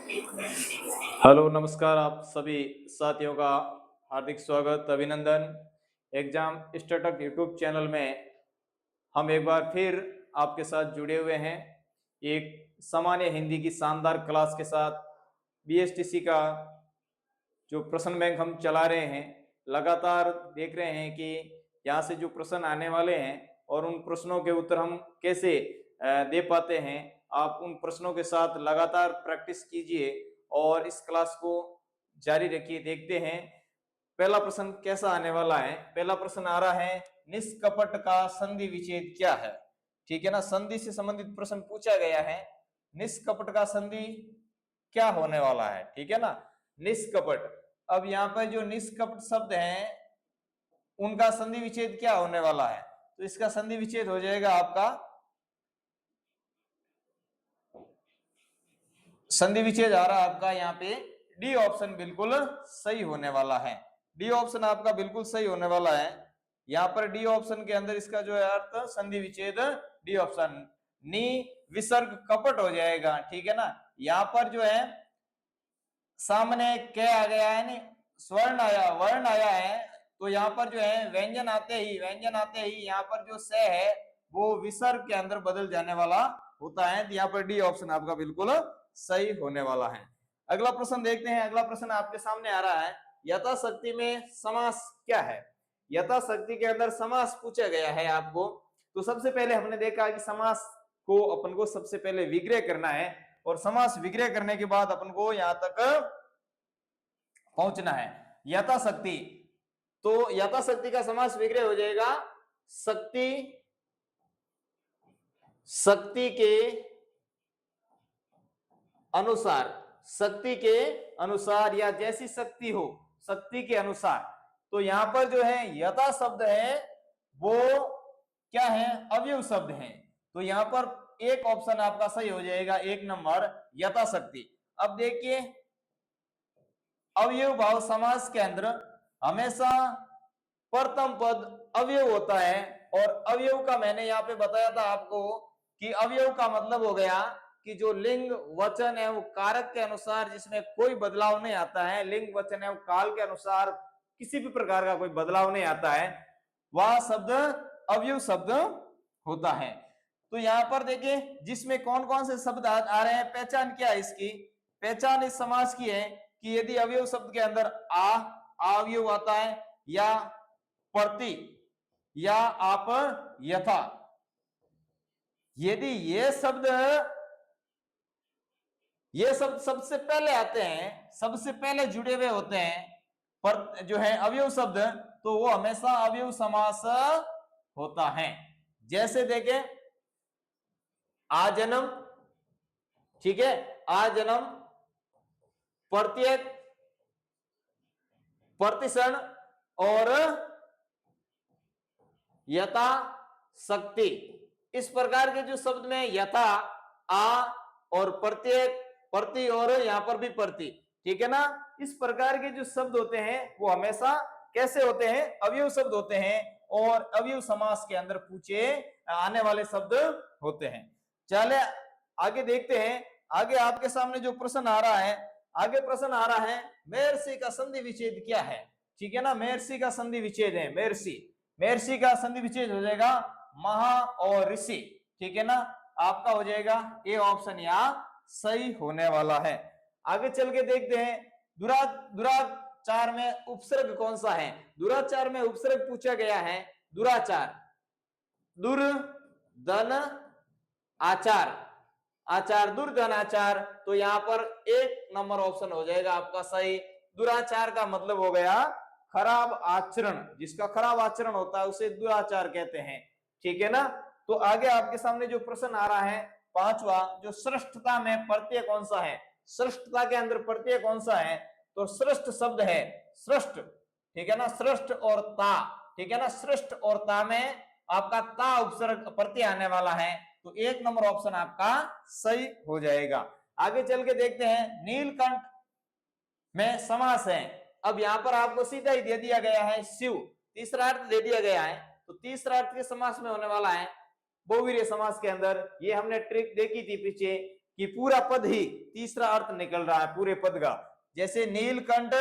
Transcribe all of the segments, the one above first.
Hello नमस्कार, आप सभी साथियों का हार्दिक स्वागत अभिनंदन। एग्जाम स्टार्टअप यूट्यूब चैनल में हम एक बार फिर आपके साथ जुड़े हुए हैं। एक सामान्य हिंदी की शानदार क्लास के साथ बीएसटीसी का जो प्रश्न बैंक हम चला रहे हैं, लगातार देख रहे हैं कि यहाँ से जो प्रश्न आने वाले हैं और उन प्रश्नों के उत्तर हम कैसे दे पाते हैं। आप उन प्रश्नों के साथ लगातार प्रैक्टिस कीजिए और इस क्लास को जारी रखिए। देखते हैं पहला प्रश्न कैसा आने वाला है। पहला प्रश्न आ रहा है, निष्कपट का संधि विच्छेद क्या है। ठीक है ना, संधि से संबंधित प्रश्न पूछा गया है। निष्कपट का संधि क्या होने वाला है, ठीक है ना, निष्कपट। अब यहाँ पर जो निष्कपट शब्द है उनका संधि विच्छेद क्या होने वाला है, तो इसका संधि विच्छेद हो जाएगा आपका, संधि विच्छेद आ रहा है आपका यहाँ पे डी ऑप्शन बिल्कुल सही होने वाला है। डी ऑप्शन आपका बिल्कुल सही होने वाला है। यहाँ पर डी ऑप्शन के अंदर इसका जो है अर्थ संधि विच्छेद डी ऑप्शन। नी विसर्ग कपट हो जाएगा, ठीक है ना। यहाँ पर जो है सामने क्या आ गया है, नहीं स्वर्ण आया, वर्ण आया है, तो यहाँ पर जो है व्यंजन आते ही यहाँ पर जो से है वो विसर्ग के अंदर बदल जाने वाला होता है। तो यहाँ पर डी ऑप्शन आपका बिल्कुल सही होने वाला है। अगला प्रश्न देखते हैं। अगला प्रश्न आपके सामने आ रहा है, यथाशक्ति में समास क्या है। यथाशक्ति के अंदर समास पूछा गया है आपको। तो सबसे पहले हमने देखा कि समास को अपन को सबसे पहले विग्रह करना है और समास विग्रह करने के बाद अपन को यहां तक पहुंचना है। यथाशक्ति, तो यथाशक्ति का समास विग्रह हो जाएगा शक्ति, शक्ति के अनुसार, शक्ति के अनुसार या जैसी शक्ति हो, शक्ति के अनुसार। तो यहां पर जो है यथा शब्द है वो क्या है, अवयव शब्द है। तो यहां पर एक ऑप्शन आपका सही हो जाएगा, एक नंबर यथाशक्ति। अब देखिए अवयव भाव समास के अंदर हमेशा प्रथम पद अवयव होता है। और अवयव का मैंने यहाँ पे बताया था आपको कि अवयव का मतलब हो गया कि जो लिंग वचन है वो कारक के अनुसार जिसमें कोई बदलाव नहीं आता है, लिंग वचन है वो काल के अनुसार किसी भी प्रकार का कोई बदलाव नहीं आता है, वह शब्द अवयव शब्द होता है। तो यहाँ पर देखिए जिसमें कौन कौन से शब्द आ रहे हैं, पहचान क्या है इसकी, पहचान इस समास की है कि यदि अवयव शब्द के अंदर अवयव आता है या प्रति या आप यथा, यदि ये शब्द सबसे पहले आते हैं, सबसे पहले जुड़े हुए होते हैं पर जो है अवयव शब्द, तो वो हमेशा अवयव समास होता है। जैसे देखें आजन्म, ठीक है, आजन्म, प्रत्येक, प्रतिशण और यथा शक्ति। इस प्रकार के जो शब्द में यथा, आ और प्रत्येक, प्रति और यहां पर भी प्रति, ठीक है ना, इस प्रकार के जो शब्द होते हैं वो हमेशा कैसे होते हैं, अवयव शब्द होते हैं और अवयव समास के अंदर पूछे आने वाले शब्द होते हैं। चले आगे देखते हैं। आगे आपके सामने जो प्रश्न आ रहा है, आगे प्रश्न आ रहा है महर्षि का संधि विच्छेद क्या है, ठीक है ना। महर्षि का संधि विच्छेद है महर्षि, महर्षि का संधि विच्छेद हो जाएगा महा और ऋषि, ठीक है ना, आपका हो जाएगा ए ऑप्शन यहाँ सही होने वाला है। आगे चल के देखते हैं दुराचार में उपसर्ग कौन सा है। दुराचार में उपसर्ग पूछा गया है दुराचार, दुर धन आचार, आचार दुर्धन आचार, तो यहाँ पर एक नंबर ऑप्शन हो जाएगा आपका सही। दुराचार का मतलब हो गया खराब आचरण, जिसका खराब आचरण होता है उसे दुराचार कहते हैं, ठीक है ना। तो आगे आपके सामने जो प्रश्न आ रहा है पांचवा, जो श्रेष्ठता में प्रत्यय कौन सा है, श्रेष्ठता के अंदर प्रत्यय कौन सा है, तो श्रेष्ठ शब्द है श्रेष्ठ, ठीक है ना, श्रेष्ठ और ता, ठीक है ना, श्रेष्ठ और ता में आपका ता उपसर्ग प्रत्यय आने वाला है, तो एक नंबर ऑप्शन आपका सही हो जाएगा। आगे चल के देखते हैं नीलकंठ में समास है। अब यहां पर आपको सीधा ही दे दिया गया है शिव, तीसरा अर्थ दे दिया गया है, तो तीसरा अर्थ के समास में होने वाला है बहुवीर्य समास के अंदर। ये हमने ट्रिक देखी थी पीछे कि पूरा पद ही तीसरा अर्थ निकल रहा है पूरे पद का। जैसे नीलकंठ,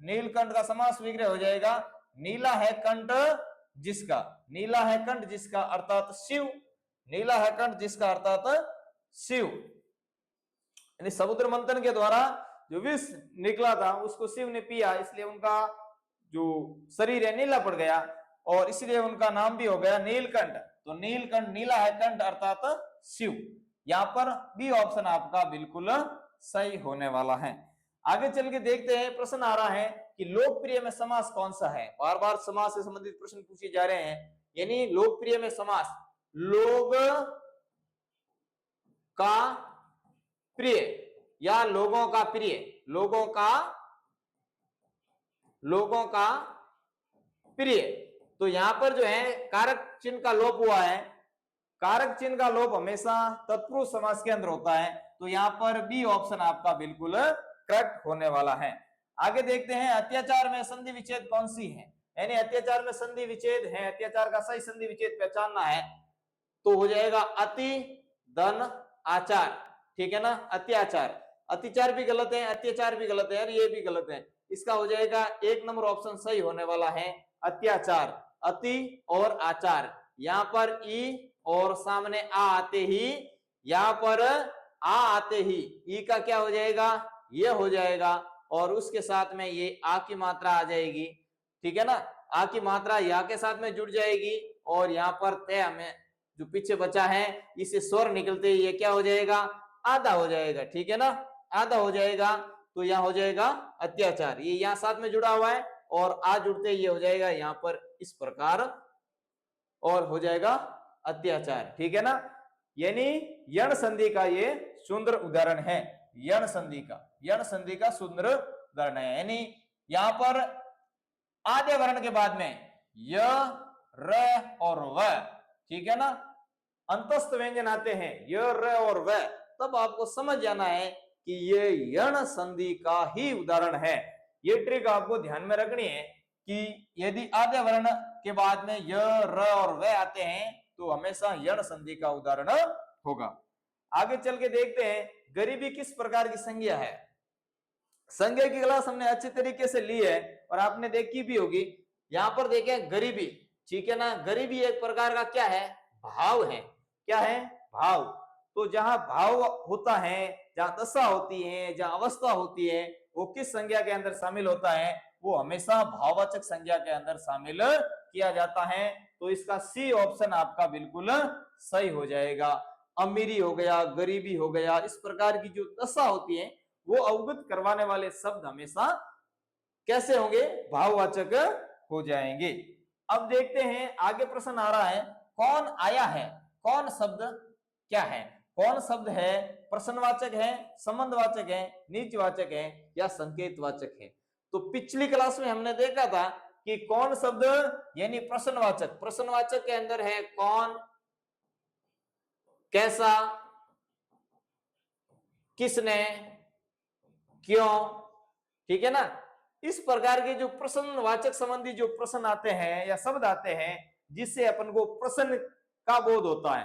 नीलकंठ का समास विग्रह हो जाएगा नीला है कंठ जिसका, नीला है कंठ जिसका अर्थात शिव, नीला है कंठ जिसका अर्थात शिव। यानी समुद्र मंथन के द्वारा जो विष निकला था उसको शिव ने पिया, इसलिए उनका जो शरीर है नीला पड़ गया और इसलिए उनका नाम भी हो गया नीलकंठ। तो नीलकंठ, नीला है कंठ अर्थात शिव। यहां पर बी ऑप्शन आपका बिल्कुल सही होने वाला है। आगे चल के देखते हैं, प्रश्न आ रहा है कि लोकप्रिय में समास कौन सा है। बार बार समास से संबंधित प्रश्न पूछे जा रहे हैं। यानी लोकप्रिय में समास, लोग का प्रिय या लोगों का प्रिय, लोगों का प्रिय। तो यहां पर जो है कारक चिन्ह का लोप हुआ है। कारक चिन्ह का लोप हमेशा तत्पुरुष समास के अंदर होता है। तो यहां पर बी ऑप्शन आपका बिल्कुल करेक्ट होने वाला है। आगे देखते हैं, अत्याचार में संधि विच्छेद कौन सी है। यानी अत्याचार में संधि विच्छेद है, अत्याचार का सही संधि विच्छेद पहचानना है तो हो जाएगा अति धन आचार। ठीक है ना, अत्याचार, अतिचार भी गलत है, अत्याचार भी गलत है और ये भी गलत है। इसका हो जाएगा 1 नंबर ऑप्शन सही होने वाला है अत्याचार, अति और आचार। यहां पर ई और सामने आ आते ही, यहां पर आ आते ही ई का क्या हो जाएगा, ये हो जाएगा और उसके साथ में ये आ की मात्रा आ जाएगी। ठीक है ना, आ की मात्रा या के साथ में जुड़ जाएगी और यहाँ पर तय हमें जो पीछे बचा है इसे स्वर निकलते ही ये क्या हो जाएगा, आधा हो जाएगा। ठीक है ना, आधा हो जाएगा तो यहाँ हो जाएगा अत्याचार। ये यहाँ साथ में जुड़ा हुआ है और आ जुड़ते ये हो जाएगा यहाँ पर इस प्रकार और हो जाएगा अत्याचार। ठीक है ना, यानी यण संधि का ये सुंदर उदाहरण है। यण संधि का, यण संधि का सुंदर उदाहरण है। यानी यहां पर आधे वर्ण के बाद में य, र और व, ठीक है ना, अंतस्थ व्यंजन आते हैं य, र और व, तब आपको समझ जाना है कि ये यण संधि का ही उदाहरण है। ये ट्रिक आपको ध्यान में रखनी है कि यदि आधे वर्ण के बाद में य, र और व आते हैं तो हमेशा यण संधि का उदाहरण होगा। आगे चल के देखते हैं, गरीबी किस प्रकार की संज्ञा है। संज्ञा की क्लास हमने अच्छे तरीके से ली है और आपने देखी भी होगी। यहां पर देखें गरीबी, ठीक है ना, गरीबी एक प्रकार का क्या है, भाव है। क्या है, भाव। तो जहां भाव होता है, जहां दशा होती है, जहां अवस्था होती है, वो किस संज्ञा के अंदर शामिल होता है, वो हमेशा भाववाचक संज्ञा के अंदर शामिल किया जाता है। तो इसका सी ऑप्शन आपका बिल्कुल सही हो जाएगा। अमीरी हो गया, गरीबी हो गया, इस प्रकार की जो दशा होती है वो अवगत करवाने वाले शब्द हमेशा कैसे होंगे, भाववाचक हो जाएंगे। अब देखते हैं आगे प्रश्न आ रहा है, कौन आया है। कौन शब्द क्या है, कौन शब्द है, प्रश्नवाचक है, संबंधवाचक है, नीचवाचक है या संकेतवाचक है। तो पिछली क्लास में हमने देखा था कि कौन शब्द यानी प्रश्नवाचक, प्रश्नवाचक के अंदर है कौन, कैसा, किसने, क्यों। ठीक है ना, इस प्रकार के जो प्रश्नवाचक संबंधी जो प्रश्न आते हैं या शब्द आते हैं जिससे अपन को प्रश्न का बोध होता है,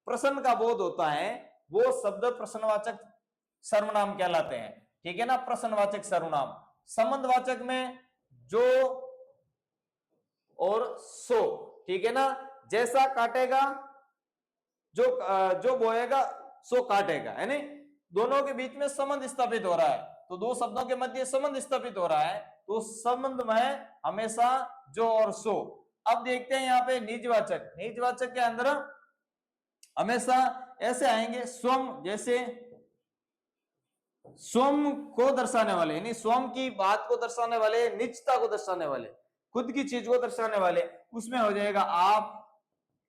प्रश्न का बोध होता है, वो शब्द प्रश्नवाचक सर्वनाम कहलाते हैं। ठीक है ना, प्रश्नवाचक सर्वनाम। संबंधवाचक में जो और सो, ठीक है ना, जैसा काटेगा, जो बोएगा सो काटेगा, है नहीं, दोनों के बीच में संबंध स्थापित हो रहा है। तो दो शब्दों के मध्य संबंध स्थापित हो रहा है, तो संबंध में हमेशा जो और सो। अब देखते हैं यहाँ पे निजवाचक, निजवाचक के अंदर हमेशा ऐसे आएंगे स्वम, जैसे स्वम को दर्शाने वाले, यानी स्वम की बात को दर्शाने वाले, निजता को दर्शाने वाले, खुद की चीज को दर्शाने वाले, उसमें हो जाएगा आप।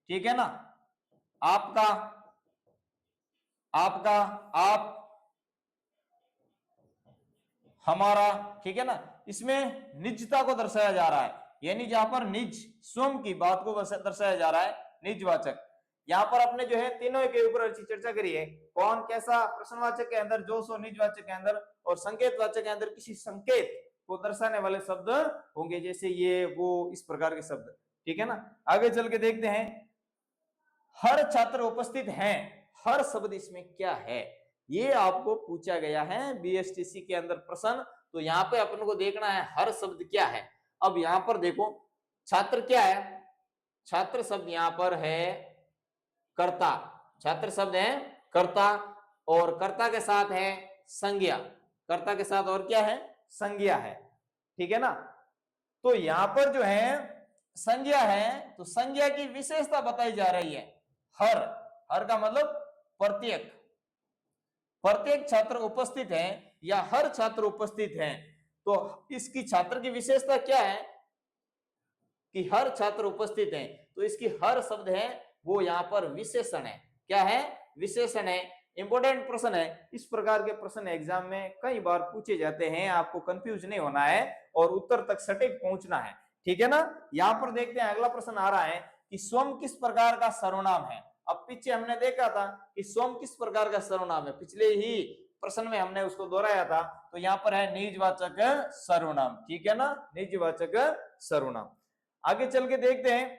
ठीक है ना, आपका, आपका, आप, हमारा। ठीक है ना, इसमें निजता को दर्शाया जा रहा है, यानी जहां पर निज स्वयं की बात को दर्शाया जा रहा है, निजवाचक। यहाँ पर अपने जो है तीनों के ऊपर अच्छी चर्चा करी है, कौन, कैसा प्रश्नवाचक के अंदर, जो सो निजवाचक के अंदर, और संकेतवाचक के अंदर किसी संकेत को दर्शाने वाले शब्द होंगे, जैसे ये वो, इस प्रकार के शब्द। ठीक है ना, आगे चल के देखते हैं, हर छात्र उपस्थित हैं, हर शब्द इसमें क्या है। ये आपको पूछा गया है बीएसटीसी के अंदर प्रश्न। तो यहाँ पे अपन को देखना है हर शब्द क्या है। अब यहाँ पर देखो छात्र क्या है, छात्र शब्द यहाँ पर है कर्ता, छात्र शब्द है कर्ता और कर्ता के साथ है संज्ञा, कर्ता के साथ और क्या है संज्ञा है, ठीक है ना। तो यहां पर जो है संज्ञा है तो संज्ञा की विशेषता बताई जा रही है। हर, हर का मतलब प्रत्येक, प्रत्येक छात्र उपस्थित है या हर छात्र उपस्थित है। तो इसकी छात्र की विशेषता क्या है कि हर छात्र उपस्थित है। तो इसकी हर शब्द है वो यहाँ पर विशेषण है। क्या है विशेषण है। इंपॉर्टेंट प्रश्न है। इस प्रकार के प्रश्न एग्जाम में कई बार पूछे जाते हैं, आपको कंफ्यूज नहीं होना है और उत्तर तक सटीक पहुंचना है, ठीक है ना। यहाँ पर देखते हैं अगला प्रश्न आ रहा है कि स्वयं किस प्रकार का सर्वनाम है। अब पीछे हमने देखा था कि स्वयं किस प्रकार का सर्वनाम है, पिछले ही प्रश्न में हमने उसको दोहराया था। तो यहाँ पर है निजवाचक सर्वनाम, ठीक है ना, निजवाचक सर्वनाम। आगे चल के देखते हैं,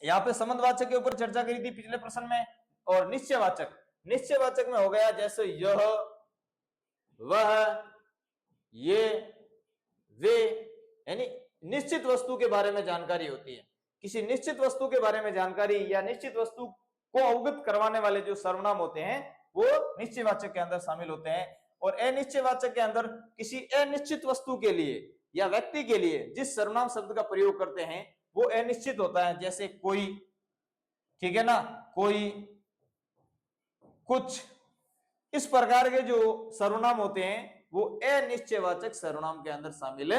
यहाँ पे संबंधवाचक के ऊपर चर्चा करी थी पिछले प्रश्न में। और निश्चयवाचक, निश्चयवाचक में हो गया जैसे यह, वह, ये, वे, यानी निश्चित वस्तु के बारे में जानकारी होती है। किसी निश्चित वस्तु के बारे में जानकारी या निश्चित वस्तु को अवगत करवाने वाले जो सर्वनाम होते हैं वो निश्चयवाचक के अंदर शामिल होते हैं। और अनिश्चयवाचक के अंदर किसी अनिश्चित वस्तु के लिए या व्यक्ति के लिए जिस सर्वनाम शब्द का प्रयोग करते हैं वो अनिश्चित होता है, जैसे कोई, ठीक है ना, कोई, कुछ। इस प्रकार के जो सर्वनाम होते हैं वो अनिश्चयवाचक सर्वनाम के अंदर शामिल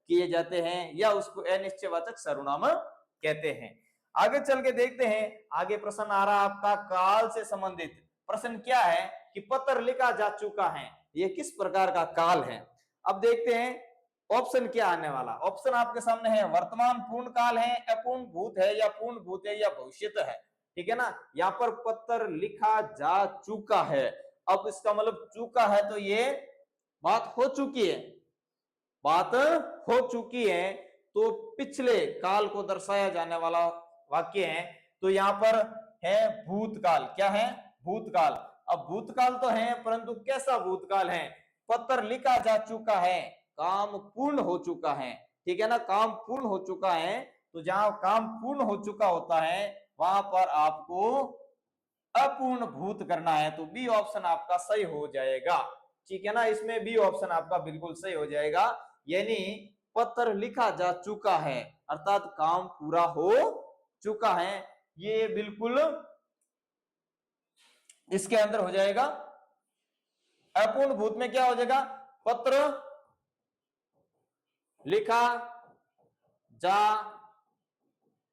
किए जाते हैं या उसको अनिश्चयवाचक सर्वनाम कहते हैं। आगे चल के देखते हैं, आगे प्रश्न आ रहा है आपका काल से संबंधित। प्रश्न क्या है कि पत्र लिखा जा चुका है, ये किस प्रकार का काल है। अब देखते हैं ऑप्शन क्या आने वाला। ऑप्शन आपके सामने है वर्तमान पूर्ण काल है, अपूर्ण भूत है या पूर्ण भूत है या भविष्य है, ठीक है ना। यहाँ पर पत्र लिखा जा चुका है। अब इसका मतलब चुका है तो ये बात हो चुकी है, बात हो चुकी है तो पिछले काल को दर्शाया जाने वाला वाक्य है। तो यहाँ पर है भूतकाल, क्या है भूतकाल। अब भूतकाल तो है परंतु कैसा भूतकाल है, पत्र लिखा जा चुका है, काम पूर्ण हो चुका है, ठीक है ना, काम पूर्ण हो चुका है। तो जहां काम पूर्ण हो चुका होता है वहां पर आपको अपूर्ण भूत करना है। तो बी ऑप्शन आपका सही हो जाएगा, ठीक है ना, इसमें बी ऑप्शन आपका बिल्कुल सही हो जाएगा। यानी पत्र लिखा जा चुका है अर्थात काम पूरा हो चुका है, ये बिल्कुल इसके अंदर हो जाएगा। अपूर्ण भूत में क्या हो जाएगा, पत्र लिखा जा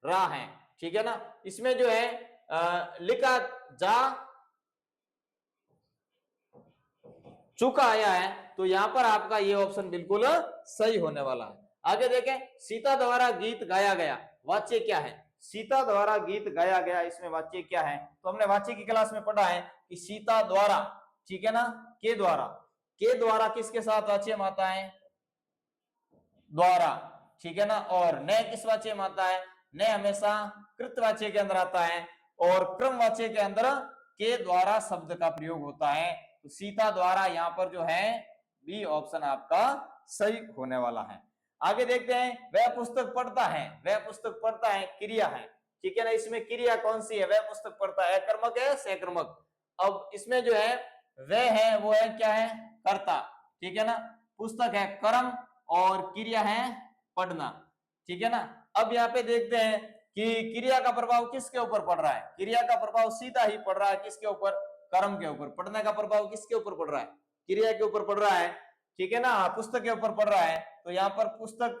रहा है, ठीक है ना। इसमें जो है लिखा जा चुका आया है तो यहां पर आपका ये ऑप्शन बिल्कुल सही होने वाला है। आगे देखें, सीता द्वारा गीत गाया गया, वाच्य क्या है। सीता द्वारा गीत गाया गया, इसमें वाच्य क्या है। तो हमने वाच्य की क्लास में पढ़ा है कि सीता द्वारा, ठीक है ना, के द्वारा, के द्वारा किसके साथ वाच्य में आता है, द्वारा, ठीक है ना। और न किस वाच्य में आता है, न हमेशा कृतवाच्य के अंदर आता है और क्रमवाच्य के अंदर के द्वारा शब्द का प्रयोग होता है। तो सीता द्वारा यहाँ पर जो है बी ऑप्शन आपका सही होने वाला है। आगे देखते हैं, वह पुस्तक पढ़ता है, वह पुस्तक पढ़ता है क्रिया है, ठीक है ना। इसमें क्रिया कौन सी है, वह पुस्तक पढ़ता है, कर्मक है सकर्मक। अब इसमें जो है वह है वो है क्या है, कर्ता, ठीक है ना। पुस्तक है कर्म और क्रिया है पढ़ना, ठीक है ना। अब यहाँ पे देखते हैं कि क्रिया का प्रभाव किसके ऊपर पड़ रहा है, क्रिया का प्रभाव सीधा ही पड़ रहा है किसके ऊपर, कर्म के ऊपर। पढ़ने का प्रभाव किसके ऊपर पड़ रहा है, क्रिया के ऊपर पड़ रहा है, ठीक है ना, पुस्तक के ऊपर पड़ रहा है। तो यहाँ पर पुस्तक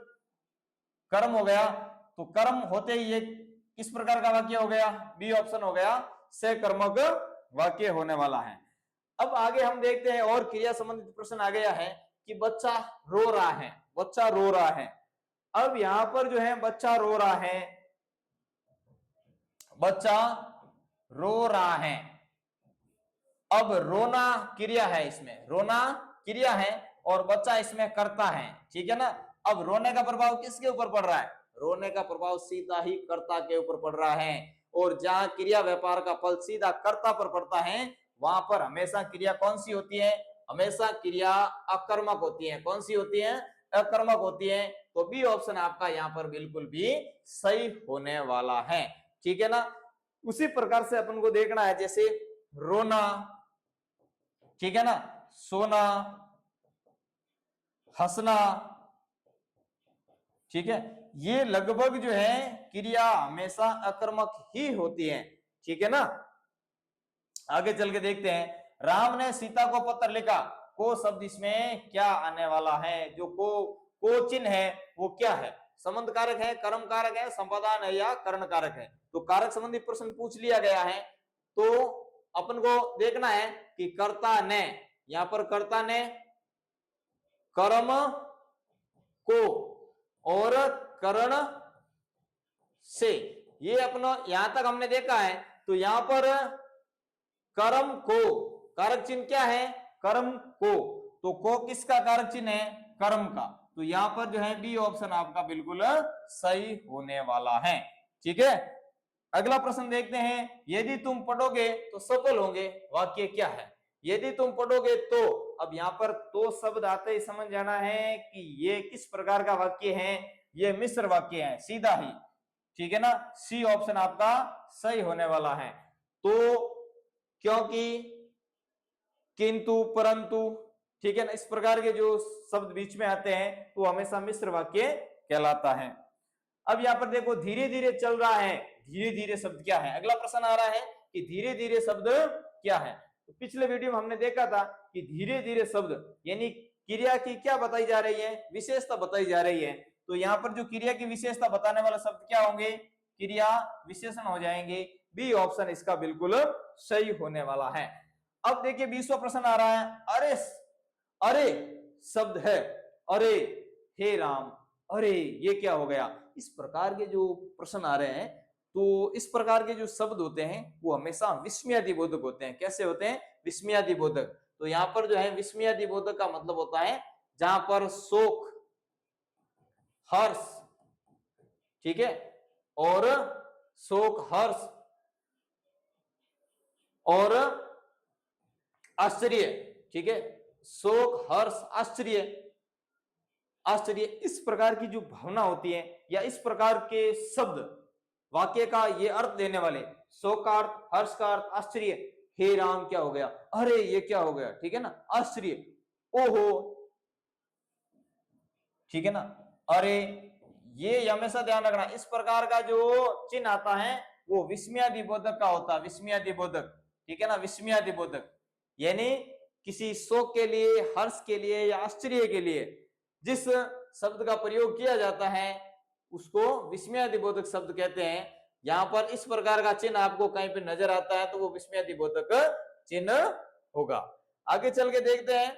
कर्म हो गया, तो कर्म होते ही ये किस प्रकार का वाक्य हो गया, बी ऑप्शन हो गया, सकर्मक वाक्य होने वाला है। अब आगे हम देखते हैं और क्रिया संबंधित प्रश्न आ गया है कि बच्चा रो रहा है, बच्चा रो रहा है। अब यहां पर जो है बच्चा रो रहा है, बच्चा रो रहा है। अब रोना क्रिया है, इसमें रोना क्रिया है और बच्चा इसमें करता है, ठीक है ना। अब रोने का प्रभाव किसके ऊपर पड़ रहा है, रोने का प्रभाव सीधा ही कर्ता के ऊपर पड़ रहा है। और जहां क्रिया व्यापार का फल सीधा कर्ता पर पड़ता है वहां पर हमेशा क्रिया कौन सी होती है, हमेशा क्रिया अकर्मक होती है। कौन सी होती है, अकर्मक होती है। तो बी ऑप्शन आपका यहाँ पर बिल्कुल भी सही होने वाला है, ठीक है ना। उसी प्रकार से अपन को देखना है, जैसे रोना, ठीक है ना, सोना, हंसना, ठीक है, ये लगभग जो है क्रिया हमेशा अकर्मक ही होती है, ठीक है ना। आगे चल के देखते हैं, राम ने सीता को पत्र लिखा, को शब्द इसमें क्या आने वाला है, जो को चिन्ह है वो क्या है, संबंध कारक है, कर्म कारक है, संपादन है या करण कारक है। तो कारक संबंधी प्रश्न पूछ लिया गया है, तो अपन को देखना है कि कर्ता ने, यहां पर कर्ता ने कर्म को और करण से, ये अपना यहां तक हमने देखा है। तो यहां पर कर्म को कारक चिन्ह क्या है, कर्म को, तो को किसका कारक चिन्ह है, कर्म का। तो यहां पर जो है बी ऑप्शन आपका बिल्कुल सही होने वाला है, ठीक है। अगला प्रश्न देखते हैं, यदि तुम पढ़ोगे तो सफल होंगे, वाक्य क्या है। यदि तुम पढ़ोगे तो, अब यहाँ पर तो शब्द आते ही समझ जाना है कि ये किस प्रकार का वाक्य है, ये मिश्र वाक्य है सीधा ही, ठीक है ना। सी ऑप्शन आपका सही होने वाला है। तो, क्योंकि, किंतु, परंतु, ठीक है ना, इस प्रकार के जो शब्द बीच में आते हैं तो हमेशा मिश्र वाक्य कहलाता है। अब यहाँ पर देखो धीरे धीरे चल रहा है, धीरे धीरे शब्द क्या है, अगला प्रश्न आ रहा है कि धीरे धीरे शब्द क्या है। तो पिछले वीडियो में हमने देखा था कि धीरे धीरे शब्द यानी क्रिया की क्या बताई जा रही है, विशेषता बताई जा रही है। तो यहाँ पर जो क्रिया की विशेषता बताने वाला शब्द क्या होंगे, क्रिया विशेषण हो जाएंगे। बी ऑप्शन इसका बिल्कुल सही होने वाला है। अब देखिए 20वां प्रश्न आ रहा है, अरे, अरे शब्द है, अरे हे राम, अरे ये क्या हो गया। इस प्रकार के जो प्रश्न आ रहे हैं, तो इस प्रकार के जो शब्द होते हैं वो हमेशा विस्मयादिबोधक होते हैं। कैसे होते हैं, विस्मयादिबोधक। तो यहाँ पर जो है विस्मयादिबोधक का मतलब होता है जहां पर शोक, हर्ष, ठीक है, और शोक, हर्ष और आश्चर्य, ठीक है, शोक, हर्ष, आश्चर्य, आश्चर्य, इस प्रकार की जो भावना होती है या इस प्रकार के शब्द वाक्य का ये अर्थ देने वाले, शोक का अर्थ, हर्ष का अर्थ, आश्चर्य, हे राम क्या हो गया, अरे ये क्या हो गया, ठीक है ना, आश्चर्य, ओहो, ठीक है ना, अरे, ये हमेशा ध्यान रखना, इस प्रकार का जो चिन्ह आता है वो विस्मयादिबोधक का होता है, विस्मयादिबोधक, ठीक है ना, विस्मयादिबोधक यानी किसी शोक के लिए, हर्ष के लिए या आश्चर्य के लिए जिस शब्द का प्रयोग किया जाता है उसको विस्मयादिबोधक शब्द कहते हैं। यहां पर इस प्रकार का चिन्ह आपको कहीं पे नजर आता है तो वो विस्मयादिबोधक चिन्ह होगा। आगे चल के देखते हैं,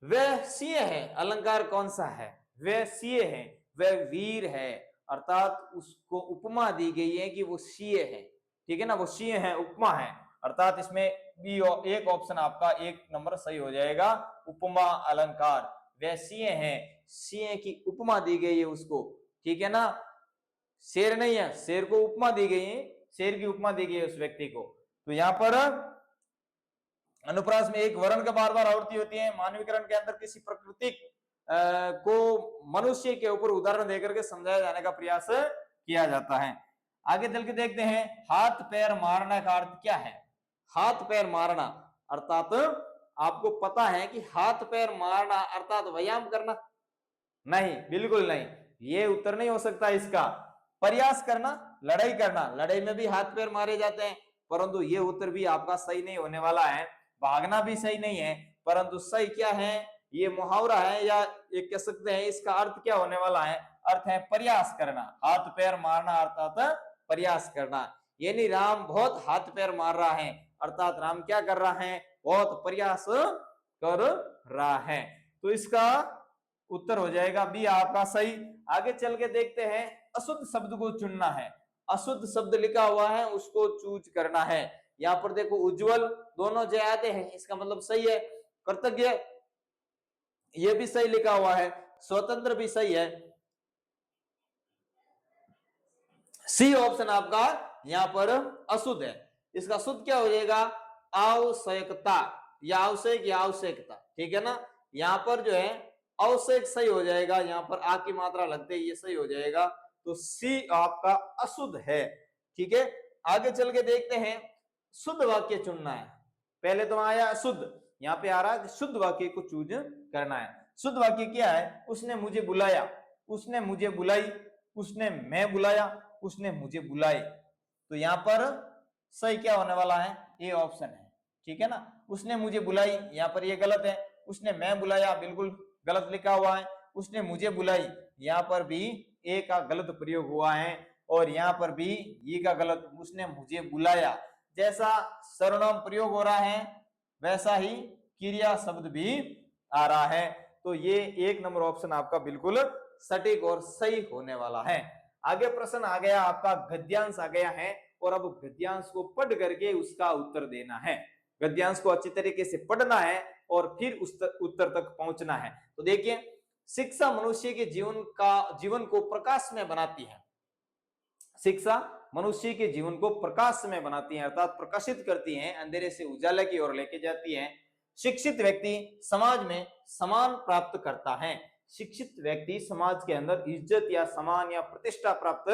वह सिंह है, अलंकार कौन सा है, वह सिंह है, वह वीर है, अर्थात उसको उपमा दी गई है कि वो सिंह है, ठीक है ना, वो सिंह है, उपमा है, अर्थात इसमें बी एक ऑप्शन आपका 1 नंबर सही हो जाएगा, उपमा अलंकार, वह सिंह है, सिंह की उपमा दी गई है उसको, ठीक है ना, शेर नहीं है, शेर को उपमा दी गई है, शेर की उपमा दी गई है उस व्यक्ति को। तो यहां पर अनुप्रास में एक वर्ण का बार बार आवृत्ति होती है, मानवीकरण के अंदर किसी प्राकृतिक को मनुष्य के ऊपर उदाहरण देकर के समझाया जाने का प्रयास किया जाता है। आगे चल के देखते हैं, हाथ पैर मारना का अर्थ क्या है, हाथ पैर मारना अर्थात आपको पता है कि हाथ पैर मारना अर्थात व्यायाम करना, नहीं, बिल्कुल नहीं, ये उत्तर नहीं हो सकता इसका। प्रयास करना, लड़ाई करना, लड़ाई में भी हाथ पैर मारे जाते हैं, परंतु ये उत्तर भी आपका सही नहीं होने वाला है। भागना भी सही नहीं है, परंतु सही क्या है, ये मुहावरा है या ये कह सकते हैं इसका अर्थ क्या होने वाला है, अर्थ है प्रयास करना, हाथ पैर मारना अर्थात प्रयास करना, यानी राम बहुत हाथ पैर मार रहा है, अर्थात राम क्या कर रहा है, बहुत प्रयास कर रहा है। तो इसका उत्तर हो जाएगा बी आपका सही। आगे चल के देखते हैं, अशुद्ध शब्द को चुनना है, अशुद्ध शब्द लिखा हुआ है उसको चूज करना है। यहाँ पर देखो उज्जवल दोनों जय आते हैं, इसका मतलब सही है, कृतज्ञ ये भी सही लिखा हुआ है, स्वतंत्र भी सही है, सी ऑप्शन आपका यहाँ पर अशुद्ध है, इसका शुद्ध क्या हो जाएगा, आवश्यकता या आवश्यक या आवश्यकता, ठीक है ना। यहाँ पर जो है आवश्यक सही हो जाएगा, यहाँ पर आ की मात्रा लगते ही ये सही हो जाएगा, तो सी आपका अशुद्ध है, ठीक है। आगे चल के देखते हैं, शुद्ध वाक्य चुनना है। पहले तो आया अशुद्ध, यहाँ पे आ रहा है शुद्ध वाक्य को चूज करना है। शुद्ध वाक्य क्या है, उसने मुझे बुलाया, उसने मुझे बुलाई, उसने मैं बुलाया, उसने मुझे बुलाए। तो यहाँ पर सही क्या होने वाला है, ए ऑप्शन है, ठीक है ना। उसने मुझे बुलाई, यहाँ पर ये गलत है। उसने मैं बुलाया, बिल्कुल गलत लिखा हुआ है। उसने मुझे बुलाई, यहाँ पर भी ए का गलत प्रयोग हुआ है, और यहाँ पर भी ये का गलत, उसने मुझे बुलाया। जैसा सर्वनाम प्रयोग हो रहा है वैसा ही क्रिया शब्द भी आ रहा है। तो ये 1 नंबर ऑप्शन आपका बिल्कुल सटीक और सही होने वाला है। आगे प्रश्न आ गया आपका, गद्यांश आ गया है, और अब गद्यांश को पढ़ करके उसका उत्तर देना है। गद्यांश को अच्छी तरीके से पढ़ना है और फिर उस उत्तर तक पहुंचना है। तो देखिए, शिक्षा मनुष्य के जीवन को प्रकाशमय बनाती है। शिक्षा मनुष्य के जीवन को प्रकाशमय बनाती है, अर्थात प्रकाशित करती है, अंधेरे से उजाले की ओर लेके जाती है। शिक्षित व्यक्ति समाज में सम्मान प्राप्त करता है। शिक्षित व्यक्ति समाज के अंदर इज्जत या सम्मान या प्रतिष्ठा प्राप्त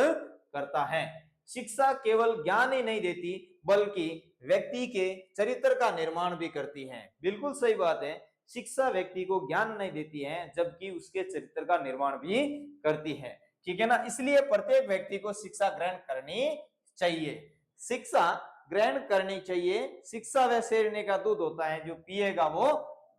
करता है। शिक्षा केवल ज्ञान ही नहीं देती बल्कि व्यक्ति के चरित्र का निर्माण भी करती है। बिल्कुल सही बात है, शिक्षा व्यक्ति को ज्ञान नहीं देती है जबकि उसके चरित्र का निर्माण भी करती है, ठीक है ना। इसलिए प्रत्येक व्यक्ति को शिक्षा ग्रहण करनी चाहिए, शिक्षा ग्रहण करनी चाहिए। शिक्षा वह शेरनी का दूध होता है, जो पिएगा वो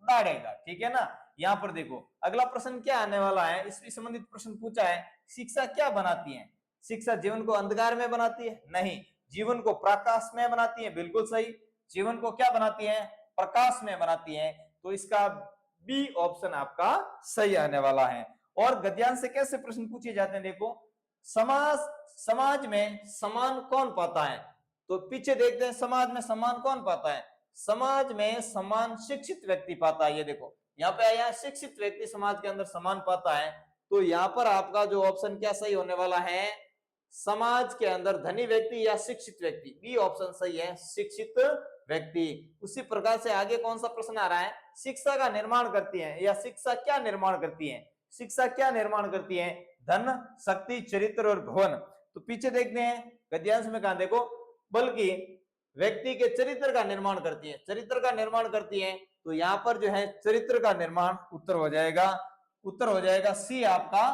दाढ़ेगा, ठीक है ना। यहाँ पर देखो अगला प्रश्न क्या आने वाला है, इससे संबंधित प्रश्न पूछा है, शिक्षा क्या बनाती है। शिक्षा जीवन को अंधकार में बनाती है? नहीं, जीवन को प्रकाश में बनाती है, बिल्कुल सही। जीवन को क्या बनाती है? प्रकाश में बनाती है। तो इसका बी ऑप्शन आपका सही आने वाला है। और गद्यांश से कैसे प्रश्न पूछे जाते हैं, देखो, समाज में सम्मान कौन पाता है? तो पीछे देखते हैं, समाज में सम्मान कौन पाता है? समाज में सम्मान शिक्षित व्यक्ति पाता है। ये देखो यहाँ पे आया, शिक्षित व्यक्ति समाज के अंदर सम्मान पाता है। तो यहाँ पर आपका जो ऑप्शन क्या सही होने वाला है, समाज के अंदर धनी व्यक्ति या शिक्षित व्यक्ति, बी ऑप्शन सही है, शिक्षित व्यक्ति। उसी प्रकार से आगे कौन सा प्रश्न आ रहा है, शिक्षा का निर्माण करती है, या शिक्षा क्या निर्माण करती है? शिक्षा क्या निर्माण करती है? धन, शक्ति, चरित्र और भवन। तो पीछे देखते हैं गद्यांश में कहा, देखो, बल्कि व्यक्ति के चरित्र का निर्माण करती है। चरित्र का निर्माण करती है, तो यहाँ पर जो है चरित्र का निर्माण उत्तर हो जाएगा, उत्तर हो जाएगा सी आपका,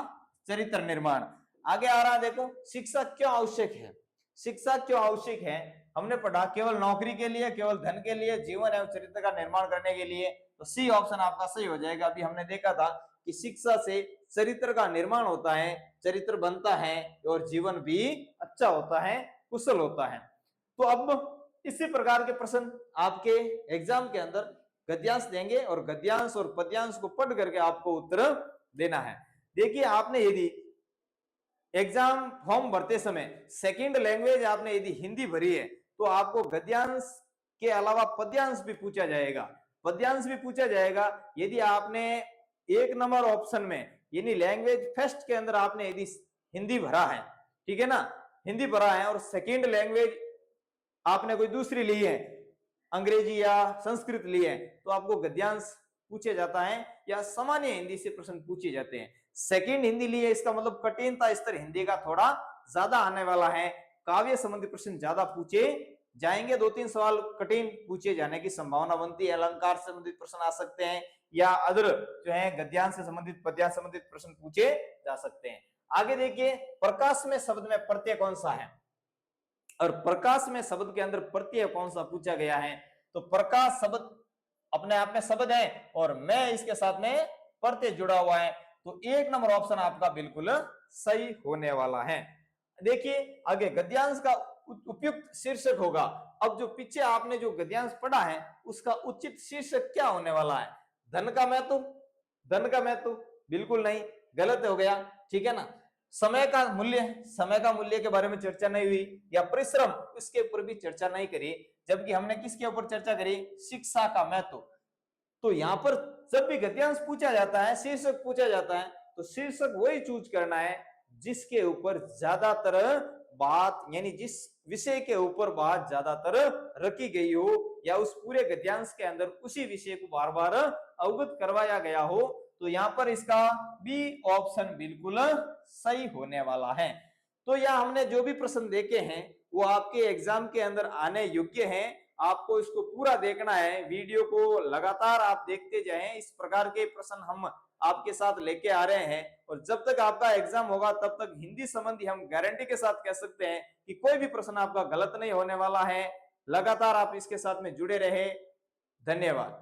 चरित्र निर्माण। आगे आ रहा, देखो, शिक्षा क्यों आवश्यक है? शिक्षा क्यों आवश्यक है? हमने पढ़ा केवल नौकरी के लिए, केवल धन के लिए, जीवन एवं चरित्र का निर्माण करने के लिए। तो सी ऑप्शन आपका सही हो जाएगा। अभी हमने देखा था कि शिक्षा से चरित्र का निर्माण होता है, चरित्र बनता है और जीवन भी अच्छा होता है, कुशल होता है। तो अब इसी प्रकार के प्रश्न आपके एग्जाम के अंदर गद्यांश देंगे, और गद्यांश और पद्यांश को पढ़ करके आपको उत्तर देना है। देखिए, आपने यदि एग्जाम फॉर्म भरते समय सेकंड लैंग्वेज आपने यदि हिंदी भरी है, तो आपको गद्यांश के अलावा पद्यांश भी पूछा जाएगा, पद्यांश भी पूछा जाएगा। यदि आपने 1 नंबर ऑप्शन में यानी लैंग्वेज फर्स्ट के अंदर आपने यदि हिंदी भरा है, ठीक है ना, हिंदी भरा है, और सेकंड लैंग्वेज आपने कोई दूसरी ली है, अंग्रेजी या संस्कृत ली है, तो आपको गद्यांश पूछा जाता है, या सामान्य हिंदी से प्रश्न पूछे जाते हैं। सेकंड हिंदी ली है, इसका मतलब कठिनता स्तर हिंदी का थोड़ा ज्यादा आने वाला है, काव्य संबंधी प्रश्न ज्यादा पूछे जाएंगे, 2-3 सवाल कठिन पूछे जाने की संभावना बनती है। अलंकार से संबंधित प्रश्न आ सकते हैं, या अदर जो है गद्यांश से संबंधित, पद्यांश संबंधित प्रश्न पूछे जा सकते हैं। आगे देखिए, प्रकाश में शब्द में प्रत्यय कौन सा है, और प्रकाश में शब्द के अंदर प्रत्यय कौन सा पूछा गया है? तो प्रकाश शब्द अपने आप में शब्द है, और मैं इसके साथ में प्रत्यय जुड़ा हुआ है। तो 1 नंबर ऑप्शन आपका बिल्कुल सही होने वाला है। देखिए, आगे गद्यांश का उपयुक्त शीर्षक होगा। अब जो पीछे आपने जो गद्यांश पढ़ा है, उसका उचित शीर्षक क्या होने वाला है? धन का महत्व, धन का महत्व बिल्कुल नहीं, गलत हो गया, ठीक है ना। समय का मूल्य, समय का मूल्य के बारे में चर्चा नहीं हुई, या परिश्रम, इसके ऊपर भी चर्चा नहीं करी, जबकि हमने किसके ऊपर चर्चा करी? शिक्षा का महत्व। तो यहाँ पर जब भी गद्यांश पूछा जाता है, शीर्षक पूछा जाता है, तो शीर्षक वही चूज करना है जिसके ऊपर ज्यादातर बात, यानी जिस विषय के ऊपर बात ज्यादातर रखी गई हो, या उस पूरे गद्यांश के अंदर उसी विषय को बार बार अवगत करवाया गया हो, तो यहाँ पर इसका बी ऑप्शन बिल्कुल सही होने वाला है। तो यह हमने जो भी प्रश्न देखे हैं वो आपके एग्जाम के अंदर आने योग्य हैं। आपको इसको पूरा देखना है, वीडियो को लगातार आप देखते जाएं। इस प्रकार के प्रश्न हम आपके साथ लेके आ रहे हैं और जब तक आपका एग्जाम होगा तब तक हिंदी संबंधी हम गारंटी के साथ कह सकते हैं कि कोई भी प्रश्न आपका गलत नहीं होने वाला है। लगातार आप इसके साथ में जुड़े रहे। धन्यवाद।